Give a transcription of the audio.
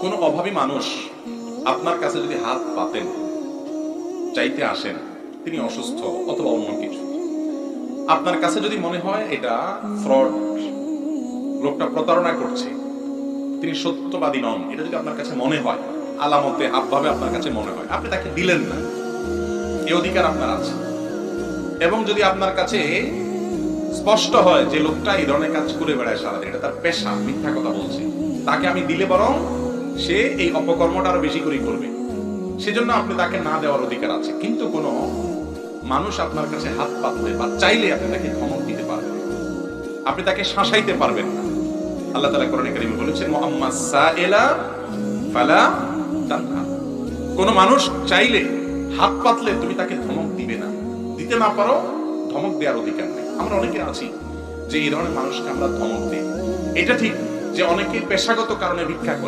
কোন অভাবী মানুষ আপনার কাছে যদি হাত পাতেন, চাইতে আসেন, তিনি অসুস্থ অথবা অন্য কিছু, আপনার কাছে যদি মনে হয় এটা ফ্রড, লোকটা প্রতারণা করছে, তিনি সত্যবাদী নন, এটা যদি আপনার কাছে মনে হয়, আলামতে হাবভাবে আপনার কাছে মনে হয়, আপনি তাকে দিলেন না, এই অধিকার আপনার আছে। এবং যদি আপনার কাছে স্পষ্ট হয় যে লোকটা এই ধরনের কাজ করে বেড়ায় সারাদিন, এটা তার পেশা, মিথ্যা কথা বলছে, তাকে আমি দিলে বরং সে এই অপকর্মটা আরো বেশি করে করবে, সেজন্য আপনি তাকে না দেওয়ার অধিকার আছে। কিন্তু কোন মানুষ আপনার কাছে হাত পাতলে বা চাইলে আপনি তাকে ধমক দিতে পারবেন, আপনি তাকে শাসাইতে পারবেন না। আল্লাহ তাআলা কোরআনে কারীমে বলেছেন, মুআম্মাস সাইলা ফালা তানহা। কোন মানুষ চাইলে হাত পাতলে তুমি তাকে ধমক দিবে না, দিতে না পারো, ধমক দেওয়ার অধিকার নেই। আমরা অনেকে আছি যে এই ধরনের মানুষকে আমরা ধমক দিই। এটা ঠিক যে অনেকে পেশাগত কারণে ভিক্ষা করে,